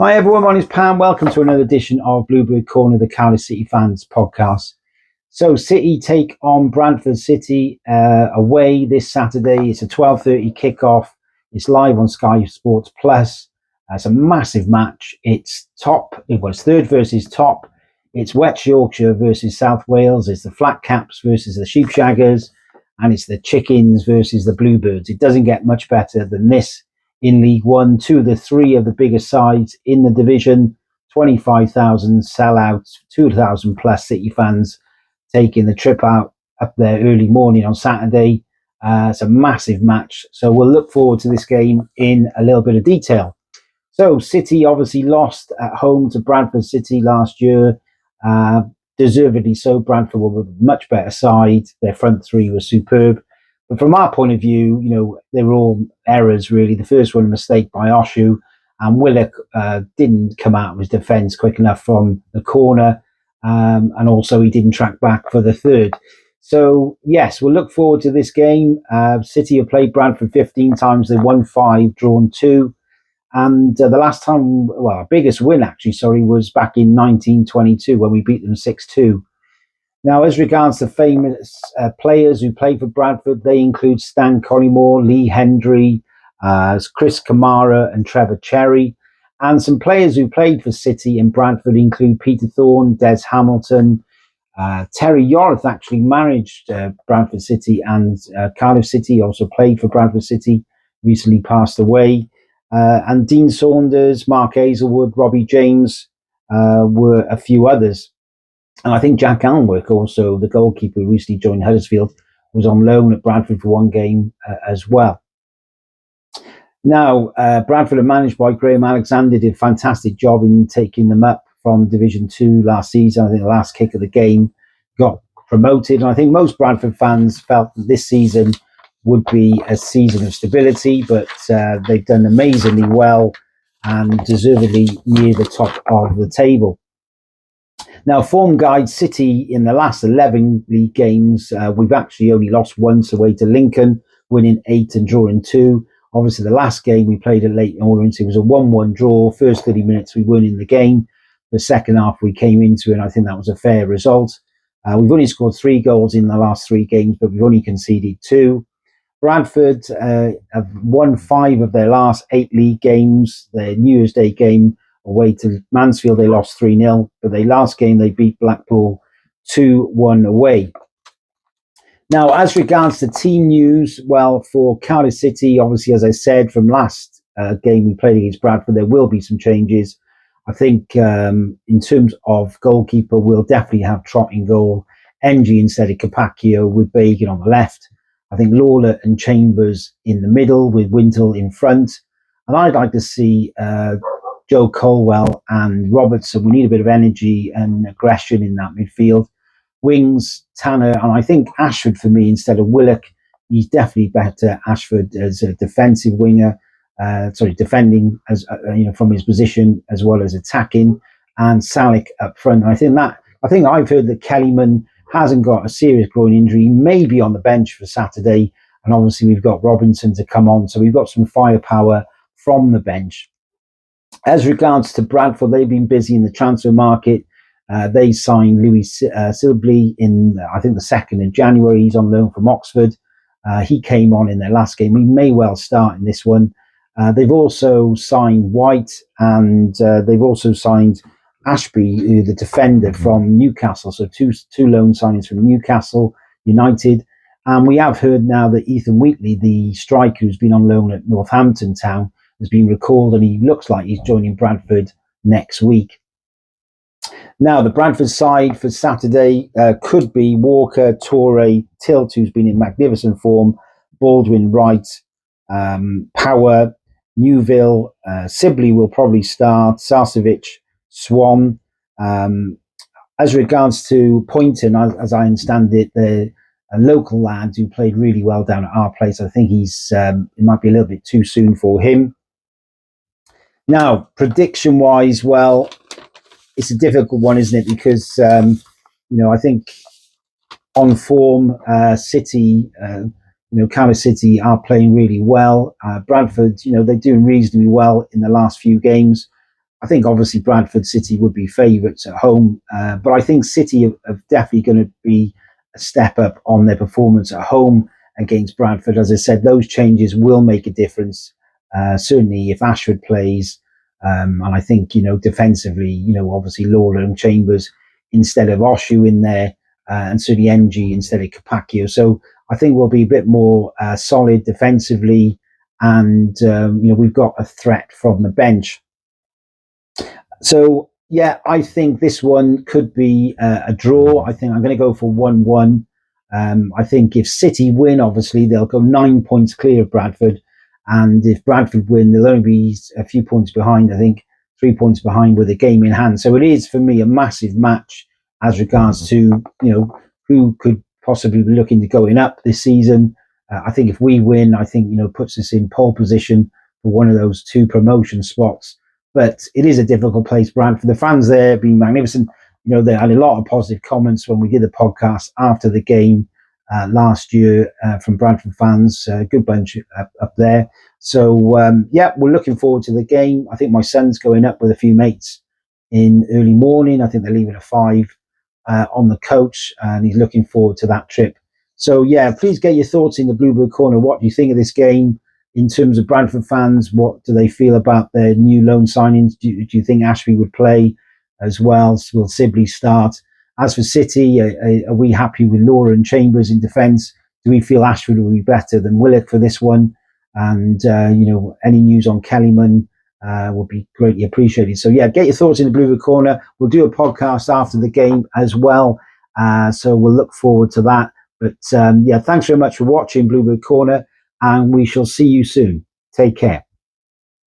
Hi everyone, my name is Pam. Welcome to another edition of Bluebird Corner, the Cardiff City fans podcast. So City take on Bradford City away this Saturday. It's a 12:30 kickoff. It's live on Sky Sports Plus. It's a massive match. It's third versus top. It's West Yorkshire versus South Wales. It's the Flat Caps versus the Sheepshaggers. And it's the Chickens versus the Bluebirds. It doesn't get much better than this in League One. Two of the three of the biggest sides in the division, 25,000 sellouts, 2,000 plus City fans taking the trip out up there early morning on Saturday. It's a massive match. So we'll look forward to this game in a little bit of detail. So City obviously lost at home to Bradford City last year. Deservedly so. Bradford were a much better side. Their front three was superb. But from our point of view, they were all errors, really. The first one, a mistake by Oshu, and Willock didn't come out of his defence quick enough from the corner, and also he didn't track back for the third. So, yes, we'll look forward to this game. City have played Bradford 15 times. They won 5, drawn 2. And the last time, our biggest win, was back in 1922 when we beat them 6-2. Now, as regards to famous players who played for Bradford, they include Stan Collymore, Lee Hendry, Chris Kamara and Trevor Cherry. And some players who played for City and Bradford include Peter Thorne, Des Hamilton. Terry Yorth actually managed Bradford City, and Cardiff City also played for Bradford City, recently passed away. And Dean Saunders, Mark Hazelwood, Robbie James were a few others. And I think Jack Alnwick, also the goalkeeper who recently joined Huddersfield, was on loan at Bradford for one game as well. Now, Bradford are managed by Graham Alexander, did a fantastic job in taking them up from Division 2 last season. I think the last kick of the game got promoted. And I think most Bradford fans felt that this season would be a season of stability, but they've done amazingly well and deservedly near the top of the table. Now, form guide City in the last 11 league games, we've actually only lost once away to Lincoln, winning 8 and drawing 2. Obviously, the last game we played at Leyton Orient, it was a 1-1 draw. First 30 minutes, we weren't in the game. The second half, we came into it, and I think that was a fair result. We've only scored 3 goals in the last 3 games, but we've only conceded 2. Bradford have won 5 of their last 8 league games. Their New Year's Day game away to Mansfield, they lost 3-0, but their last game they beat Blackpool 2-1 away. Now, as regards to team news, for Cardiff City, obviously, as I said, from last game we played against Bradford, there will be some changes. I think in terms of goalkeeper, we'll definitely have Trott in goal, Ng instead of Capaccio, with Bagan on the left. I think Lawler and Chambers in the middle, with Wintle in front. And I'd like to see Joe Colwell and Robertson. We need a bit of energy and aggression in that midfield. Wings, Tanner, and I think Ashford for me instead of Willock. He's definitely better, Ashford, as a defensive winger. Defending as from his position as well as attacking, and Salick up front. And I think I've heard that Kellyman hasn't got a serious groin injury. He may be on the bench for Saturday, and obviously we've got Robinson to come on, so we've got some firepower from the bench. As regards to Bradford, they've been busy in the transfer market. They signed Louis Sibley in, I think, the 2nd of January. He's on loan from Oxford. He came on in their last game. He may well start in this one. They've also signed White, and they've also signed Ashby, the defender from Newcastle. So two loan signings from Newcastle United. And we have heard now that Ethan Wheatley, the striker who's been on loan at Northampton Town, has been recalled, and he looks like he's joining Bradford next week. Now, the Bradford side for Saturday could be Walker, Torre, Tilt, who's been in magnificent form, Baldwin, Wright, Power, Newville, Sibley will probably start, Sarcevic, Swan. As regards to Poynton, as I understand it, the a local lad who played really well down at our place. I think it might be a little bit too soon for him. Now, prediction-wise, it's a difficult one, isn't it? Because, I think on form, City, Cardiff City are playing really well. Bradford, they're doing reasonably well in the last few games. I think obviously Bradford City would be favourites at home, but I think City are definitely going to be a step up on their performance at home against Bradford. As I said, those changes will make a difference. Certainly, if Ashford plays, and I think defensively, obviously Lawler and Chambers instead of Oshu in there, and certainly NG instead of Capaccio. So I think we'll be a bit more solid defensively, and we've got a threat from the bench. So yeah, I think this one could be a draw. I think I'm going to go for 1-1. I think if City win, obviously they'll go 9 points clear of Bradford, and if Bradford win, they'll only be a few points behind. I think 3 points behind with a game in hand. So it is for me a massive match as regards to who could possibly be looking to going up this season. I think if we win, I think puts us in pole position for one of those 2 promotion spots. But it is a difficult place, Bradford. The fans there have been magnificent. They had a lot of positive comments when we did the podcast after the game last year from Bradford fans. Good bunch up there. So, we're looking forward to the game. I think my son's going up with a few mates in early morning. I think they're leaving at 5 on the coach, and he's looking forward to that trip. So, please get your thoughts in the Bluebird Corner. What do you think of this game? In terms of Bradford fans, what do they feel about their new loan signings? Do you think Ashby would play as well? Will Sibley start? As for City, are we happy with Laura and Chambers in defence? Do we feel Ashford will be better than Willock for this one? And, any news on Kellyman would be greatly appreciated. So, get your thoughts in the Bluebird Corner. We'll do a podcast after the game as well. So we'll look forward to that. But, thanks very much for watching Bluebird Corner, and we shall see you soon. Take care.